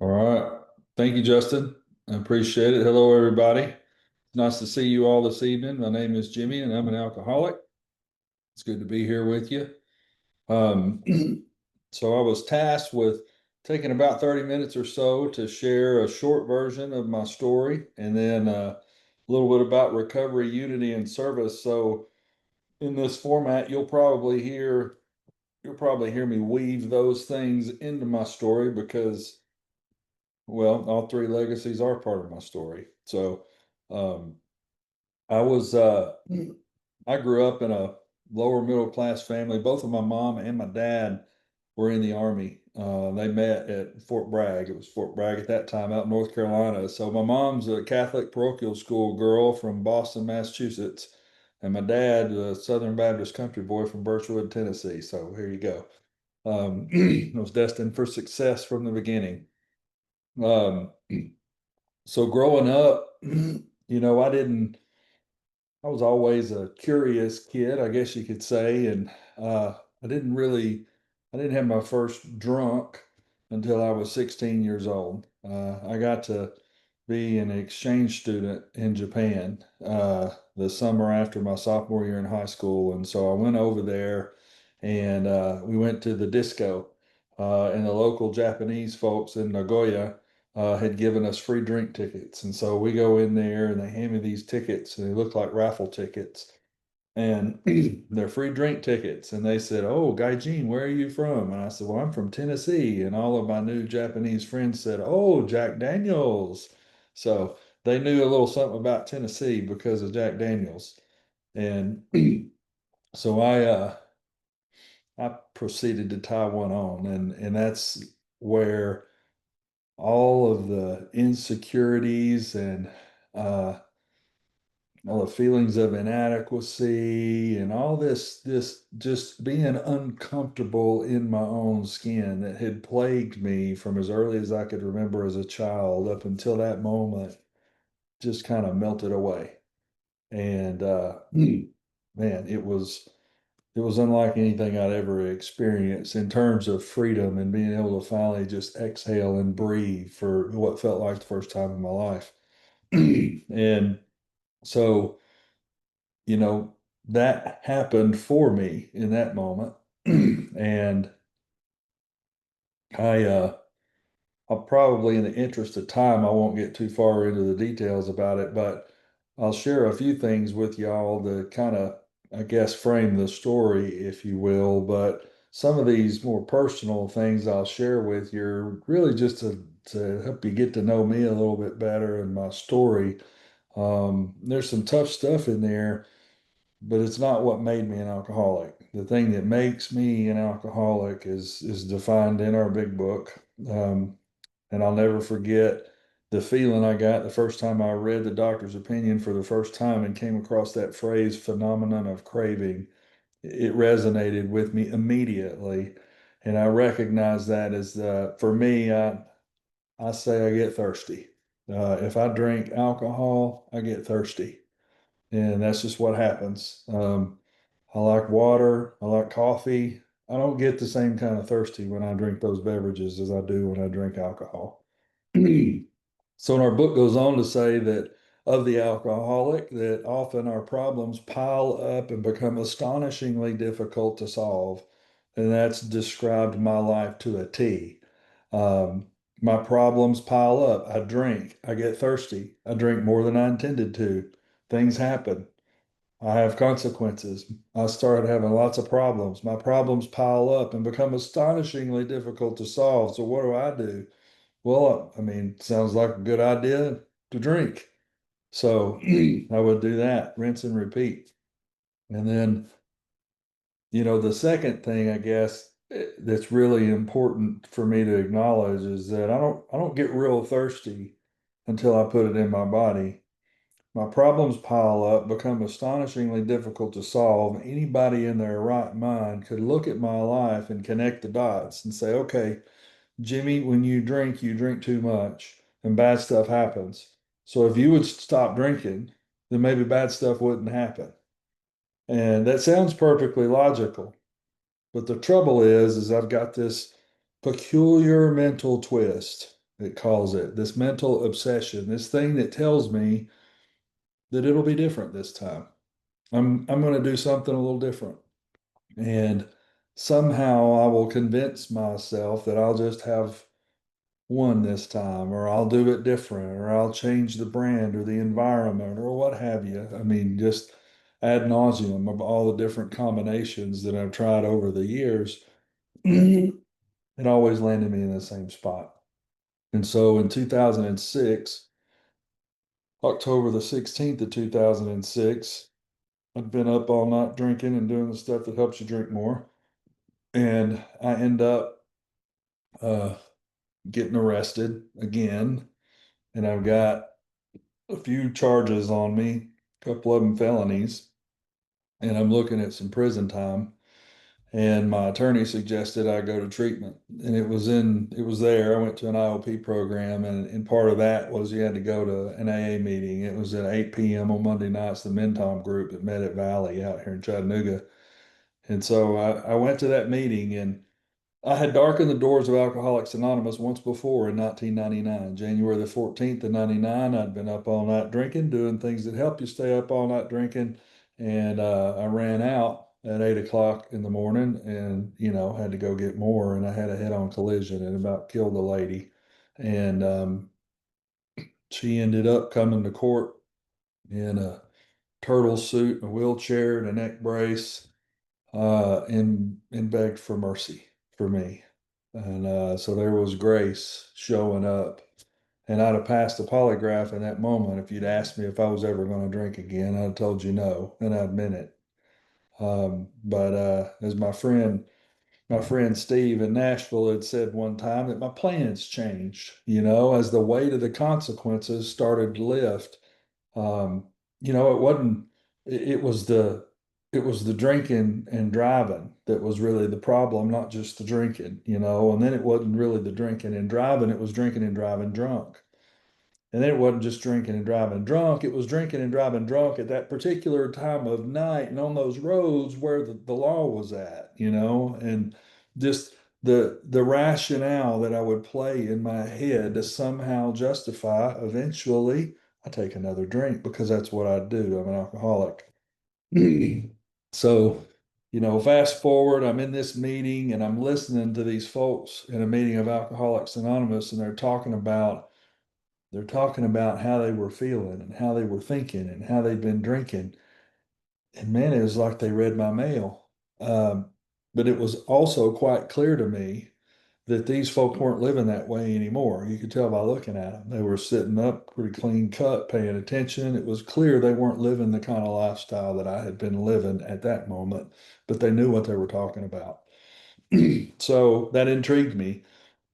All right. Thank you, Justin. I appreciate it. Hello, everybody. Nice to see you all this evening. My name is Jimmy, and I'm an alcoholic. It's good to be here with you. Um, so I was tasked with taking about 30 minutes or so to share a short version of my story and then a little bit about recovery, unity, and service. So in this format, you'll probably hear me weave those things into my story because well, all three legacies are part of my story. So, um, I was I grew up in a lower middle class family. Both of my mom and my dad were in the Army. They met at Fort Bragg. It was Fort Bragg at that time out in North Carolina. So my mom's a Catholic parochial school girl from Boston, Massachusetts, and my dad, a Southern Baptist country boy from Birchwood, Tennessee. So here you go. I was destined for success from the beginning. Um, so growing up, I was always a curious kid, I guess you could say. And I didn't really, I didn't have my first drunk until I was 16 years old. I got to be an exchange student in Japan the summer after my sophomore year in high school. And so I went over there and we went to the disco. And the local Japanese folks in Nagoya had given us free drink tickets. And so we go in there and they hand me these tickets and they look like raffle tickets. And they're free drink tickets. And they said, "Oh, Gaijin, where are you from?" And I said, "Well, I'm from Tennessee." And all of my new Japanese friends said, "Oh, Jack Daniels." So they knew a little something about Tennessee because of Jack Daniels. And so I proceeded to tie one on, and that's where all of the insecurities and uh, all the feelings of inadequacy and all this just being uncomfortable in my own skin that had plagued me from as early as I could remember as a child up until that moment just kind of melted away. And man, it was unlike anything I'd ever experienced in terms of freedom and being able to finally just exhale and breathe for what felt like the first time in my life. And so, you know, that happened for me in that moment. And I I'll probably, in the interest of time, I won't get too far into the details about it, but I'll share a few things with y'all to kind of, I guess, frame the story, if you will. But some of these more personal things I'll share with you are really just to help you get to know me a little bit better and my story. There's some tough stuff in there, but it's not what made me an alcoholic. The thing that makes me an alcoholic is defined in our big book. And I'll never forget the feeling I got the first time I read the doctor's opinion for the first time and came across that phrase, phenomenon of craving. It resonated with me immediately. And I recognize that as for me, I say I get thirsty. If I drink alcohol, I get thirsty. And that's just what happens. I like water. I like coffee. I don't get the same kind of thirsty when I drink those beverages as I do when I drink alcohol. So, our book goes on to say that of the alcoholic, that often our problems pile up and become astonishingly difficult to solve. And that's described my life to a T. Um, my problems pile up. I drink. I get thirsty. I drink more than I intended to. Things happen. I have consequences. I started having lots of problems. My problems pile up and become astonishingly difficult to solve. So, what do? Well, I mean, sounds like a good idea to drink. So I would do that, rinse and repeat. And then, the second thing I guess that's really important for me to acknowledge is that I don't get real thirsty until I put it in my body. My problems pile up, become astonishingly difficult to solve. Anybody in their right mind could look at my life and connect the dots and say, okay, Jimmy, when you drink too much and bad stuff happens. So if you would stop drinking, then maybe bad stuff wouldn't happen. And that sounds perfectly logical. But the trouble is I've got this peculiar mental twist. it calls it, this mental obsession, this thing that tells me that it'll be different this time. I'm going to do something a little different. And somehow I will convince myself that I'll just have one this time, or I'll do it different, or I'll change the brand or the environment or what have you. I mean, just ad nauseum of all the different combinations that I've tried over the years. It always landed me in the same spot. And so in 2006, October the 16th of 2006, I'd been up all night drinking and doing the stuff that helps you drink more. And I end up uh, getting arrested again. And I've got a few charges on me, a couple of them felonies. And I'm looking at some prison time. And my attorney suggested I go to treatment. And it was there. I went to an IOP program, and part of that was you had to go to an AA meeting. It was at 8 p.m. on Monday nights, the Mentom group that met at Valley out here in Chattanooga. And so I went to that meeting, and I had darkened the doors of Alcoholics Anonymous once before in 1999, January the 14th of 99. I'd been up all night drinking, doing things that help you stay up all night drinking. And I ran out at 8 o'clock in the morning and, had to go get more. And I had a head on collision and about killed a lady. And she ended up coming to court in a turtle suit, a wheelchair, and a neck brace, and begged for mercy for me. And so there was grace showing up. And I'd have passed the polygraph in that moment if you'd asked me if I was ever going to drink again. I'd have told you no, and I'd meant it. But as my friend Steve in Nashville had said one time, that my plans changed, as the weight of the consequences started to lift. Um, it wasn't, it it was the drinking and driving that was really the problem, not just the drinking, and then it wasn't really the drinking and driving, it was drinking and driving drunk. And then it wasn't just drinking and driving drunk, it was drinking and driving drunk at that particular time of night and on those roads where the law was at, and just the rationale that I would play in my head to somehow justify eventually I take another drink because that's what I do. I'm an alcoholic. So, fast forward, I'm in this meeting and I'm listening to these folks in a meeting of Alcoholics Anonymous, and they're talking about how they were feeling and how they were thinking and how they'd been drinking. And man, it was like they read my mail. Um, but it was also quite clear to me that these folk weren't living that way anymore. You could tell by looking at them. They were sitting up pretty clean cut, paying attention. It was clear they weren't living the kind of lifestyle that I had been living at that moment, but they knew what they were talking about. So that intrigued me.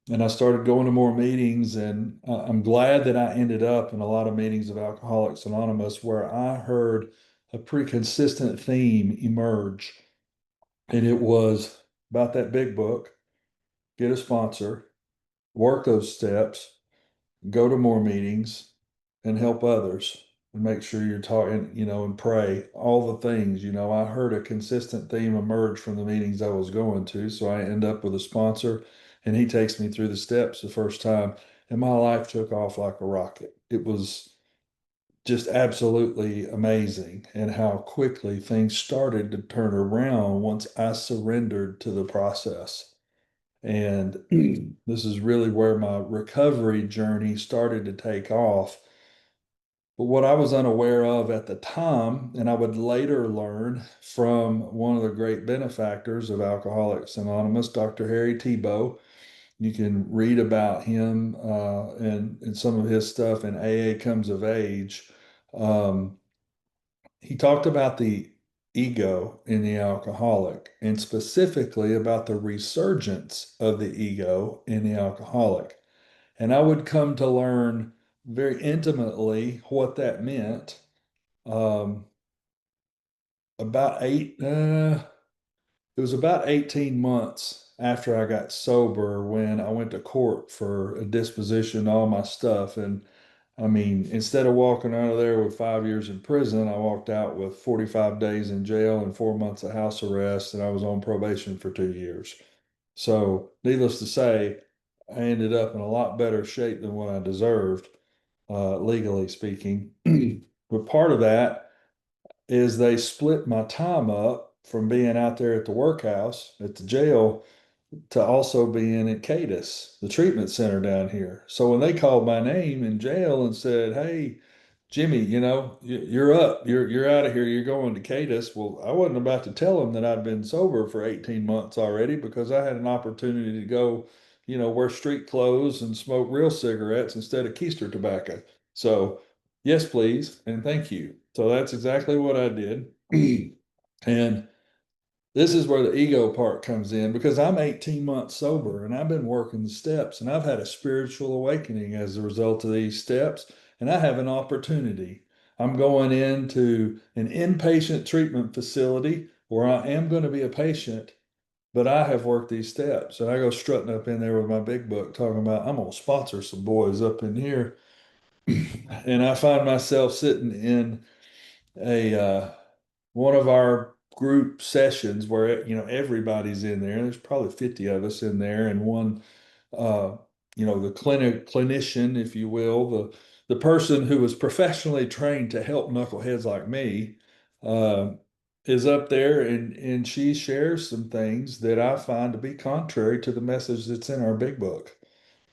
And I started going to more meetings, and I'm glad that I ended up in a lot of meetings of Alcoholics Anonymous where I heard a pretty consistent theme emerge. And it was about that big book, get a sponsor, work those steps, go to more meetings, and help others, and make sure you're talking, and pray, all the things. I heard a consistent theme emerge from the meetings I was going to. So I end up with a sponsor, and he takes me through the steps the first time, and my life took off like a rocket. It was just absolutely amazing, and how quickly things started to turn around once I surrendered to the process. And this is really where my recovery journey started to take off. But what I was unaware of at the time, and I would later learn from one of the great benefactors of Alcoholics Anonymous, Dr. Harry Tebow. You can read about him and some of his stuff in AA Comes of Age. Um, he talked about the ego in the alcoholic, and specifically about the resurgence of the ego in the alcoholic. And I would come to learn very intimately what that meant um, about it was about 18 months after I got sober when I went to court for a disposition of all my stuff. And I mean, instead of walking out of there with 5 years in prison, I walked out with 45 days in jail and 4 months of house arrest, and I was on probation for 2 years. So, needless to say, I ended up in a lot better shape than what I deserved, legally speaking. But part of that is they split my time up from being out there at the workhouse at the jail to also being at Cadis, the treatment center down here. So when they called my name in jail and said, "Hey, Jimmy, you're up, you're out of here, you're going to Cadis." Well, I wasn't about to tell them that I'd been sober for 18 months already because I had an opportunity to go, wear street clothes and smoke real cigarettes instead of keister tobacco. So, yes, please, and thank you. So that's exactly what I did. And this is where the ego part comes in because I'm 18 months sober and I've been working the steps and I've had a spiritual awakening as a result of these steps. And I have an opportunity. I'm going into an inpatient treatment facility where I am going to be a patient, but I have worked these steps. And I go strutting up in there with my big book talking about, I'm going to sponsor some boys up in here. And I find myself sitting in a one of our group sessions where everybody's in there. There's probably 50 of us in there, and one, uh, the clinician, if you will, the person who was professionally trained to help knuckleheads like me, uh, is up there, and she shares some things that I find to be contrary to the message that's in our big book.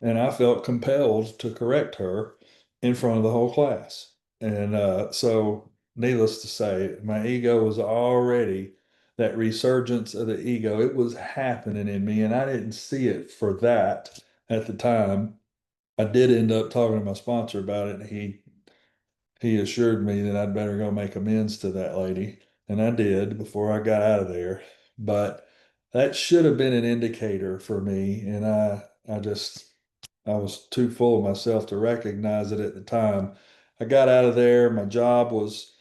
And I felt compelled to correct her in front of the whole class. And so, needless to say, my ego was already that resurgence of the ego. It was happening in me, and I didn't see it for that at the time. I did end up talking to my sponsor about it, and he assured me that I'd better go make amends to that lady, and I did before I got out of there. But that should have been an indicator for me, and I was too full of myself to recognize it at the time. I got out of there. My job was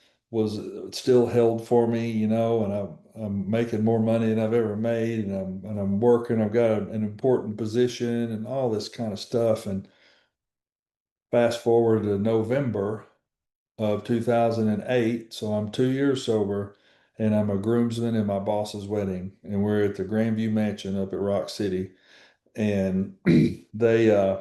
still held for me, and I'm making more money than I've ever made, and I'm working. I've got an important position and all this kind of stuff. And fast forward to November of 2008, so I'm 2 years sober, and I'm a groomsman in my boss's wedding, and we're at the Grandview Mansion up at Rock City, and they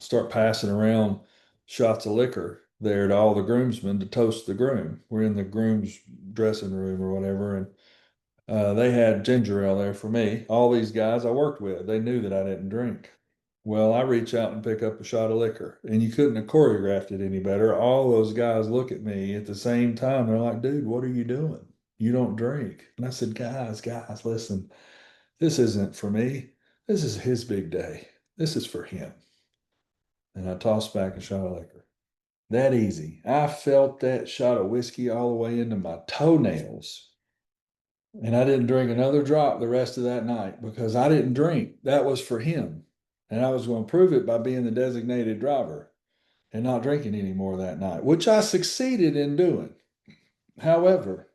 start passing around shots of liquor there to all the groomsmen to toast the groom. We're in the groom's dressing room or whatever, and they had ginger ale there for me. All these guys I worked with, they knew that I didn't drink. Well, I reach out and pick up a shot of liquor, and you couldn't have choreographed it any better. All those guys look at me at the same time. They're like, "Dude, what are you doing? You don't drink." And I said, "Guys, listen, this isn't for me. This is his big day. This is for him." And I tossed back a shot of liquor. That easy. I felt that shot of whiskey all the way into my toenails. And I didn't drink another drop the rest of that night because I didn't drink. That was for him. And I was going to prove it by being the designated driver and not drinking anymore that night, which I succeeded in doing. However,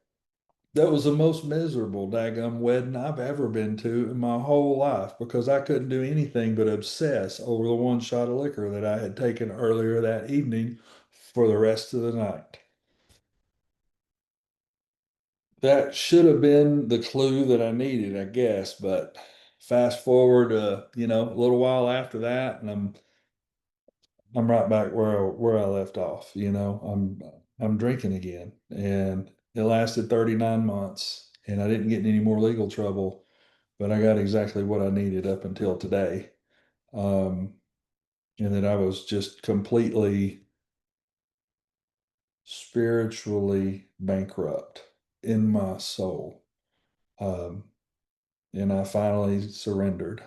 that was the most miserable daggum wedding I've ever been to in my whole life because I couldn't do anything but obsess over the one shot of liquor that I had taken earlier that evening for the rest of the night. That should have been the clue that I needed, I guess, but fast forward, a little while after that, and I'm right back where I left off. I'm drinking again, and it lasted 39 months, and I didn't get in any more legal trouble, but I got exactly what I needed up until today. Um, and that I was just completely spiritually bankrupt in my soul. Um, and I finally surrendered.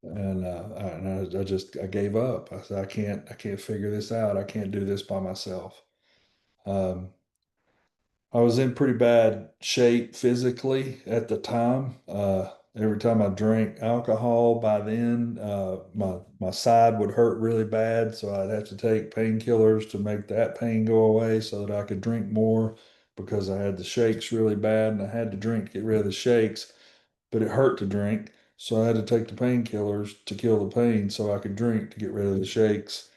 And I gave up. I said, I can't figure this out. I can't do this by myself. Um, I was in pretty bad shape physically at the time. Every time I drank alcohol, by then my side would hurt really bad, so I'd have to take painkillers to make that pain go away, so that I could drink more because I had the shakes really bad, and I had to drink to get rid of the shakes, but it hurt to drink, so I had to take the painkillers to kill the pain, so I could drink to get rid of the shakes,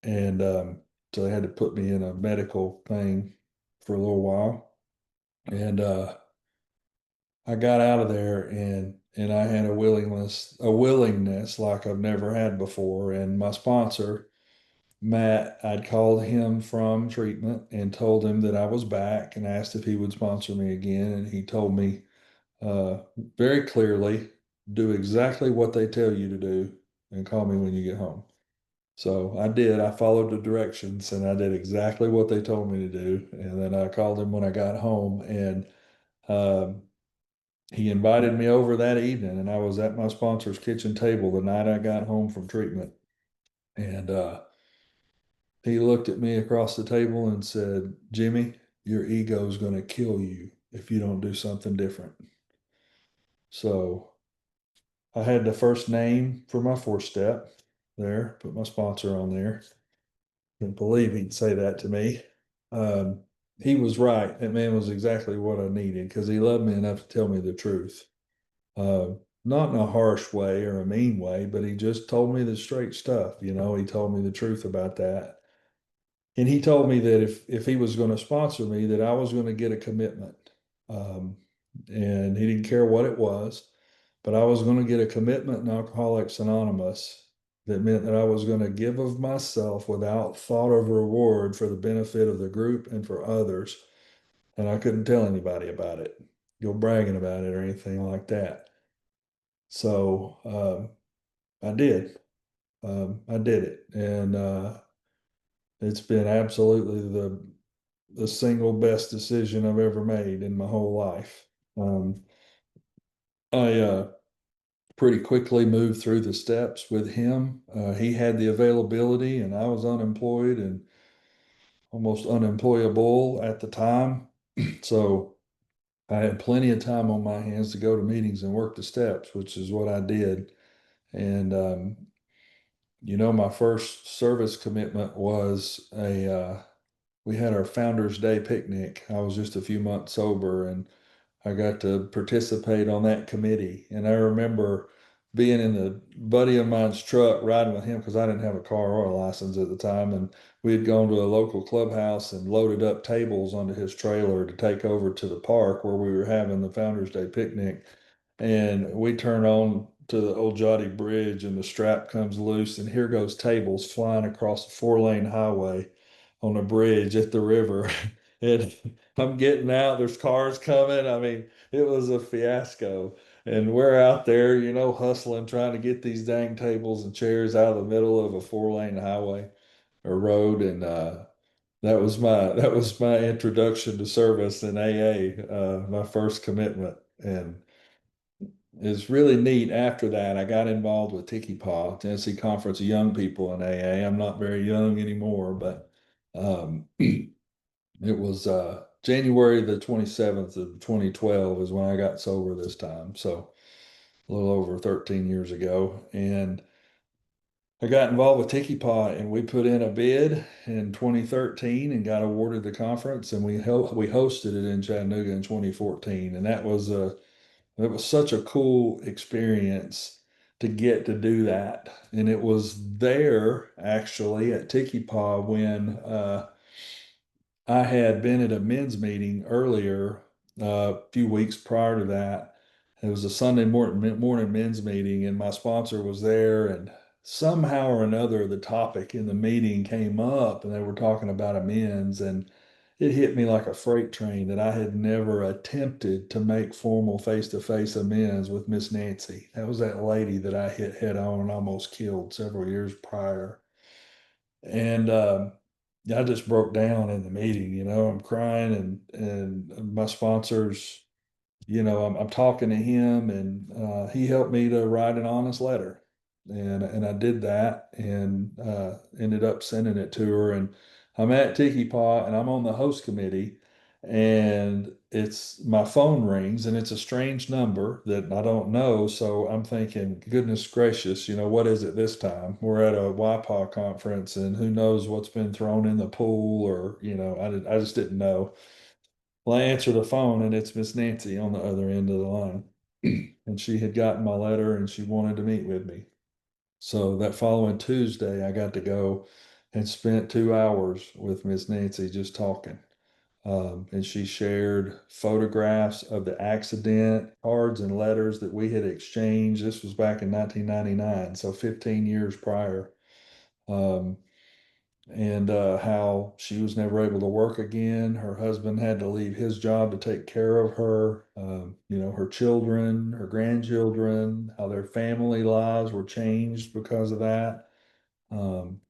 and so they had to put me in a medical thing for a little while. And I got out of there and I had a willingness like I've never had before. And my sponsor, Matt, I'd called him from treatment and told him that I was back and asked if he would sponsor me again. And he told me uh, very clearly, do exactly what they tell you to do and call me when you get home. So I did. I followed the directions and I did exactly what they told me to do. And then I called him when I got home and um, he invited me over that evening and I was at my sponsor's kitchen table the night I got home from treatment. And he looked at me across the table and said, Jimmy, your ego is going to kill you if you don't do something different. So I had the first name for my 4-step there, put my sponsor on there. Couldn't believe he'd say that to me. Um, he was right. That man was exactly what I needed because he loved me enough to tell me the truth. Uh, Not in a harsh way or a mean way, but he just told me the straight stuff. He told me the truth about that. And he told me that if he was going to sponsor me, that I was going to get a commitment. Um, and he didn't care what it was, but I was going to get a commitment in Alcoholics Anonymous that meant that I was going to give of myself without thought of reward for the benefit of the group and for others. And I couldn't tell anybody about it, go bragging about it or anything like that. So I did. I did it. And it's been absolutely the single best decision I've ever made in my whole life. Um, I pretty quickly moved through the steps with him. He had the availability, and I was unemployed and almost unemployable at the time. So I had plenty of time on my hands to go to meetings and work the steps, which is what I did. And my first service commitment was we had our Founders Day picnic. I was just a few months sober, and I got to participate on that committee. And I remember being in the buddy of mine's truck riding with him because I didn't have a car or a license at the time. And we had gone to a local clubhouse and loaded up tables onto his trailer to take over to the park where we were having the Founders Day picnic. And we turn on to the old Jotty Bridge and the strap comes loose and here goes tables flying across a 4-lane highway on a bridge at the river. And I'm getting out, there's cars coming. I mean, it was a fiasco. And we're out there, hustling, trying to get these dang tables and chairs out of the middle of a 4-lane highway or road. And that was my introduction to service in AA, my first commitment. And it's really neat. After that, I got involved with Tiki Paw, Tennessee Conference of Young People in AA. I'm not very young anymore, but it was January the 27th of 2012 is when I got sober this time. So a little over 13 years ago. And I got involved with Tiki Paw and we put in a bid in 2013 and got awarded the conference and we hosted it in Chattanooga in 2014. And it was such a cool experience to get to do that. And it was there actually at Tiki Paw when I had been at a men's meeting earlier, a few weeks prior to that. It was a Sunday morning men's meeting, and my sponsor was there. And somehow or another, the topic in the meeting came up, and they were talking about amends. And it hit me like a freight train that I had never attempted to make formal face-to-face amends with Miss Nancy. That was that lady that I hit head on and almost killed several years prior. And I just broke down in the meeting. I'm crying, and my sponsors, I'm talking to him, and he helped me to write an honest letter, and I did that, and ended up sending it to her. And I'm at Tiki Paw, and I'm on the host committee, and it's my phone rings, and it's a strange number that I don't know. So I'm thinking, goodness gracious, what is it this time? We're at a YPAW conference, and who knows what's been thrown in the pool, or I just didn't know. Well, I answer the phone and it's Miss Nancy on the other end of the line. And she had gotten my letter and she wanted to meet with me. So that following Tuesday, I got to go and spent 2 hours with Miss Nancy just talking. And she shared photographs of the accident, cards and letters that we had exchanged. This was back in 1999, so 15 years prior. Um, and how she was never able to work again. Her husband had to leave his job to take care of her, her children, her grandchildren, how their family lives were changed because of that. Um,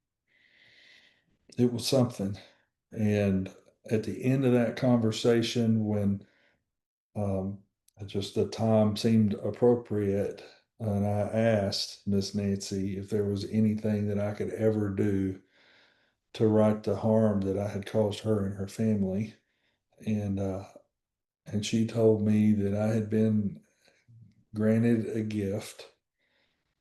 it was something. And at the end of that conversation, when um, just the time seemed appropriate, and I asked Miss Nancy if there was anything that I could ever do to right the harm that I had caused her and her family. And and she told me that I had been granted a gift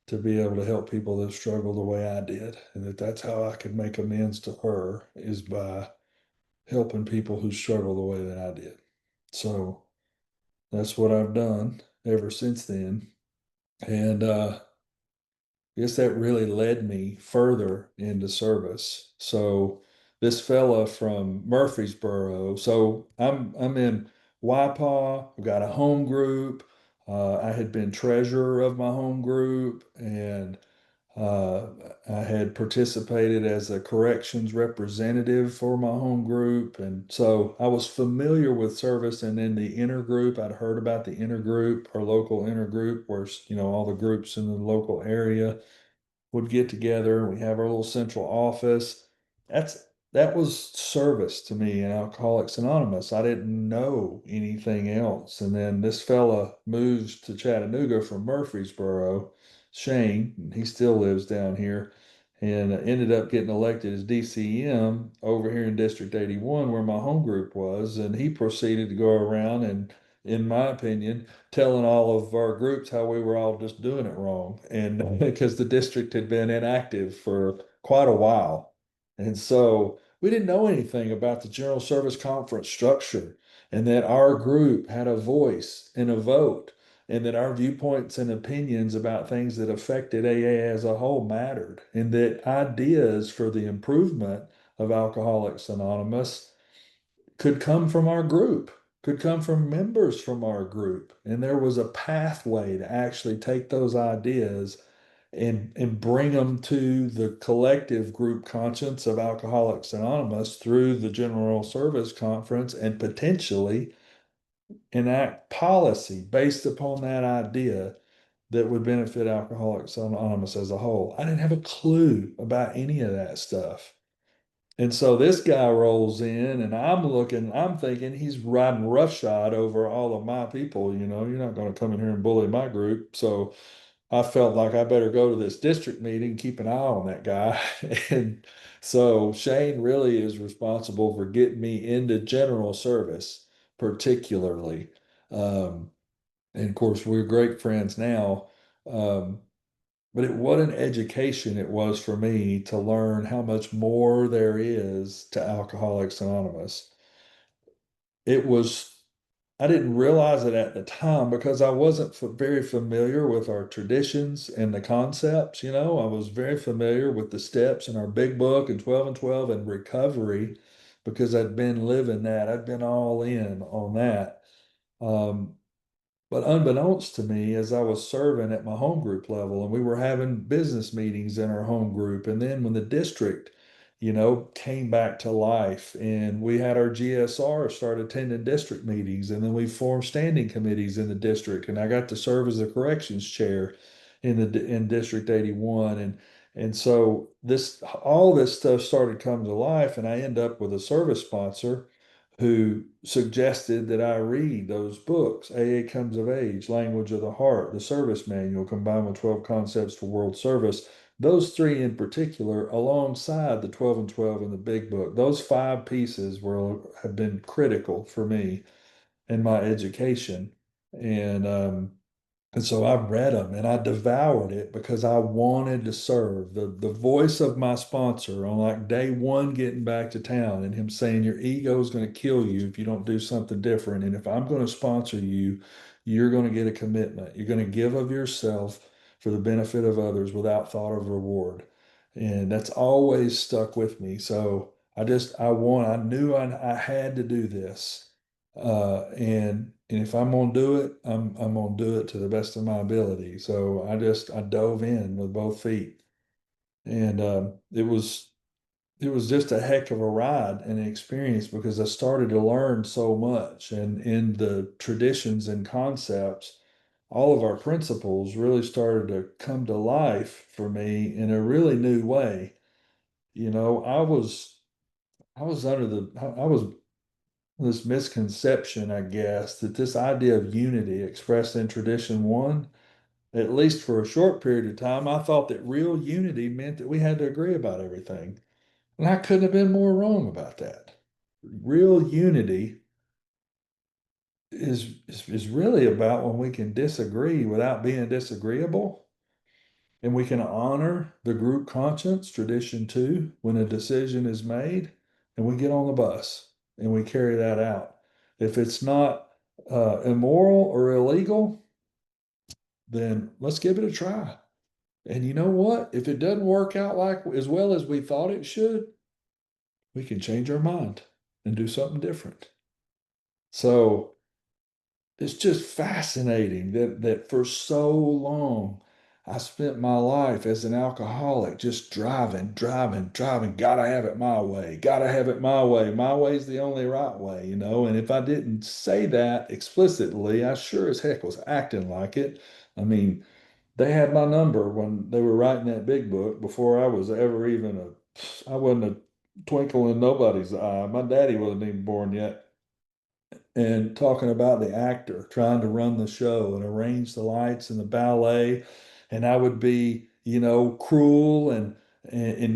to be able to help people that struggle the way I did, and that that's how I could make amends to her is by helping people who struggle the way that I did. So that's what I've done ever since then. And I guess that really led me further into service. So this fella from Murfreesboro, so I'm in Waipaw. I've got a home group. I had been treasurer of my home group, and uh, I had participated as a corrections representative for my home group, and so I was familiar with service. And in the intergroup, I'd heard about the intergroup, our local intergroup, where all the groups in the local area would get together and we have our little central office. That's that was service to me in Alcoholics Anonymous. I didn't know anything else. And then this fella moves to Chattanooga from Murfreesboro, Shane, and he still lives down here, and ended up getting elected as DCM over here in District 81, where my home group was. And he proceeded to go around and, in my opinion, telling all of our groups how we were all just doing it wrong. And because the district had been inactive for quite a while. And so we didn't know anything about the General Service Conference structure, and that our group had a voice and a vote, and that our viewpoints and opinions about things that affected AA as a whole mattered, and that ideas for the improvement of Alcoholics Anonymous could come from our group, could come from members from our group. And there was a pathway to actually take those ideas and bring them to the collective group conscience of Alcoholics Anonymous through the General Service Conference, and potentially enact policy based upon that idea that would benefit Alcoholics Anonymous as a whole. I didn't have a clue about any of that stuff. And so this guy rolls in, and I'm thinking he's riding roughshod over all of my people. You're not going to come in here and bully my group. So I felt like I better go to this district meeting, keep an eye on that guy. And so Shane really is responsible for getting me into general service, particularly. Um, and of course, we're great friends now. Um, but what an education it was for me to learn how much more there is to Alcoholics Anonymous. It was, I didn't realize it at the time because I wasn't very familiar with our traditions and the concepts. I was very familiar with the steps in our big book and 12 and 12 and recovery because I'd been living that. I'd been all in on that. Um, but unbeknownst to me, as I was serving at my home group level, and we were having business meetings in our home group, and then when the district, came back to life, and we had our GSR start attending district meetings, and then we formed standing committees in the district, and I got to serve as the corrections chair in District 81, and so all this stuff started coming to life, and I end up with a service sponsor who suggested that I read those books, AA Comes of Age, Language of the Heart, the Service Manual, combined with 12 Concepts for World Service. Those three in particular, alongside the 12 and 12 in the Big Book, those five pieces have been critical for me in my education. And so I read them and I devoured it because I wanted to serve. The voice of my sponsor on like day one getting back to town, and him saying your ego is going to kill you if you don't do something different. And if I'm going to sponsor you, you're going to get a commitment. You're going to give of yourself for the benefit of others without thought of reward. And that's always stuck with me. So I knew I had to do this. And if I'm gonna do it, I'm gonna do it to the best of my ability. So I dove in with both feet. And it was just a heck of a ride and an experience because I started to learn so much. And in the traditions and concepts, all of our principles really started to come to life for me in a really new way. You know, I was under the I was this misconception, I guess, that this idea of unity expressed in tradition one, at least for a short period of time, I thought that real unity meant that we had to agree about everything. And I couldn't have been more wrong about that. Real unity is really about when we can disagree without being disagreeable, and we can honor the group conscience, tradition two, when a decision is made, and we get on the bus and we carry that out. If it's not immoral or illegal, then let's give it a try. And you know what? If it doesn't work out like as well as we thought it should, we can change our mind and do something different. So it's just fascinating that for so long I spent my life as an alcoholic just driving. Gotta have it my way. Gotta have it my way. My way's the only right way, you know. And if I didn't say that explicitly, I sure as heck was acting like it. I mean, they had my number when they were writing that big book before I was ever even I wasn't a twinkle in nobody's eye. My daddy wasn't even born yet, and talking about the actor trying to run the show and arrange the lights and the ballet. And I would be, you know, cruel and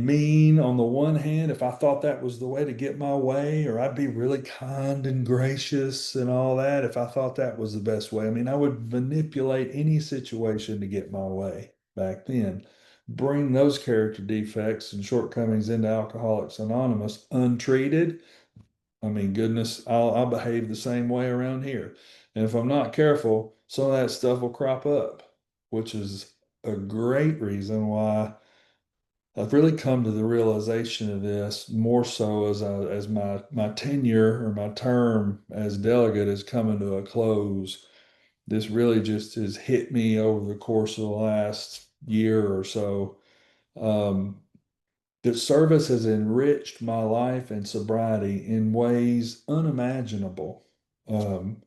mean on the one hand if I thought that was the way to get my way, or I'd be really kind and gracious and all that if I thought that was the best way. I mean, I would manipulate any situation to get my way back then. Bring those character defects and shortcomings into Alcoholics Anonymous untreated. I mean, goodness, I'll behave the same way around here. And if I'm not careful, some of that stuff will crop up, which is a great reason why I've really come to the realization of this more so as my tenure or my term as delegate is coming to a close. This really just has hit me over the course of the last year or so. Um, that service has enriched my life and sobriety in ways unimaginable. Um,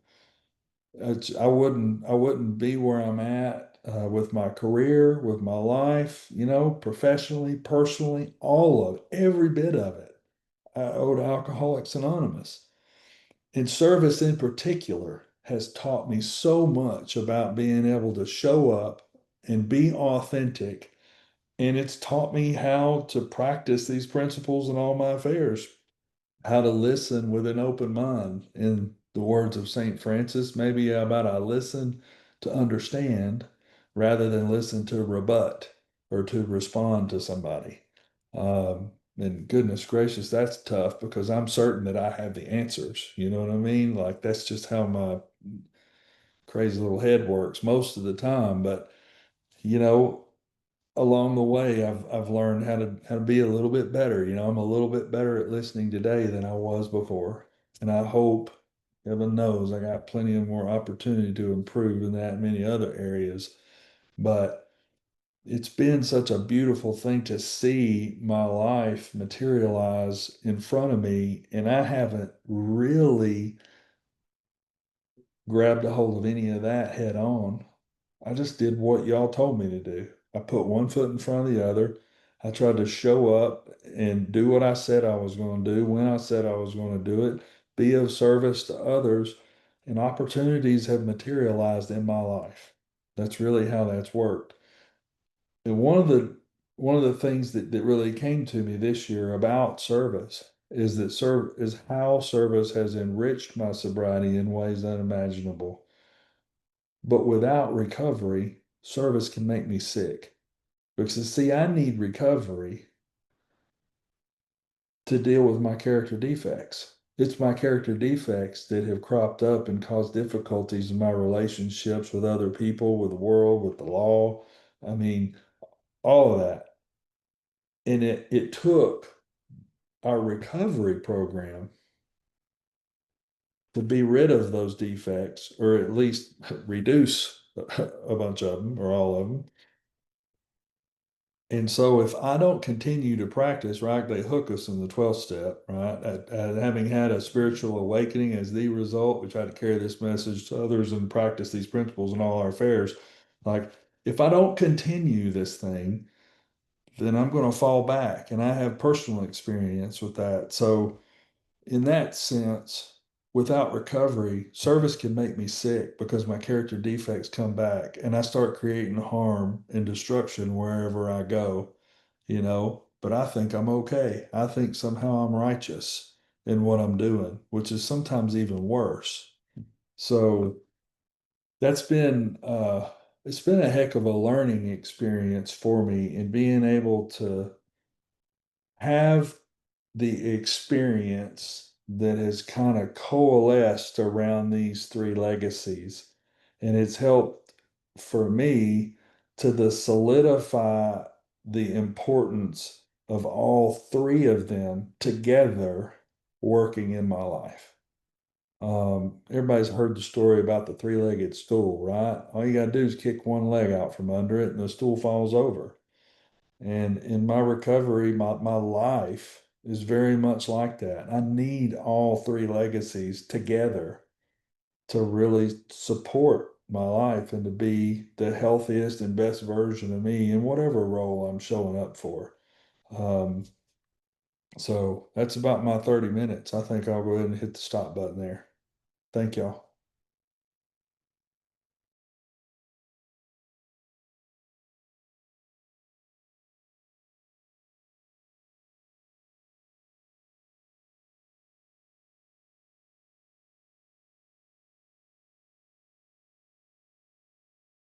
I wouldn't be where I'm at with my career, with my life, you know, professionally, personally, all of it, every bit of it. I owe to Alcoholics Anonymous. And service in particular has taught me so much about being able to show up and be authentic, and it's taught me how to practice these principles in all my affairs, how to listen with an open mind. In the words of St. Francis, maybe about I listen to understand rather than listen to rebut or to respond to somebody. And goodness gracious, that's tough because I'm certain that I have the answers. You know what I mean? Like that's just how my crazy little head works most of the time. But you know, along the way, I've learned how to be a little bit better. You know, I'm a little bit better at listening today than I was before, and I hope, heaven knows, I got plenty of more opportunity to improve in that and many other areas. But it's been such a beautiful thing to see my life materialize in front of me, and I haven't really grabbed a hold of any of that head on. I just did what y'all told me to do. I put one foot in front of the other. I tried to show up and do what I said I was going to do when I said I was going to do it, be of service to others, and opportunities have materialized in my life. That's really how that's worked. And one of the things that really came to me this year about service is how service has enriched my sobriety in ways unimaginable. But without recovery, service can make me sick. Because, see, I need recovery to deal with my character defects. It's my character defects that have cropped up and caused difficulties in my relationships with other people, with the world, with the law. I mean, all of that. And it took our recovery program to be rid of those defects or at least reduce a bunch of them or all of them. And so if I don't continue to practice, right, they hook us in the 12th step, right? At having had a spiritual awakening as the result, we try to carry this message to others and practice these principles in all our affairs. Like, if I don't continue this thing, then I'm going to fall back. And I have personal experience with that. So in that sense, without recovery, service can make me sick because my character defects come back and I start creating harm and destruction wherever I go, But I think I'm okay. I think somehow I'm righteous in what I'm doing, which is sometimes even worse. So that's been it's been a heck of a learning experience for me in being able to have the experience that has kind of coalesced around these three legacies. And it's helped for me to solidify the importance of all three of them together working in my life. Everybody's heard the story about the three-legged stool, right? All you got to do is kick one leg out from under it and the stool falls over. And in my recovery, my life is very much like that. I need all three legacies together to really support my life and to be the healthiest and best version of me in whatever role I'm showing up for. Um, so that's about my 30 minutes. I think I'll go ahead and hit the stop button there. Thank y'all.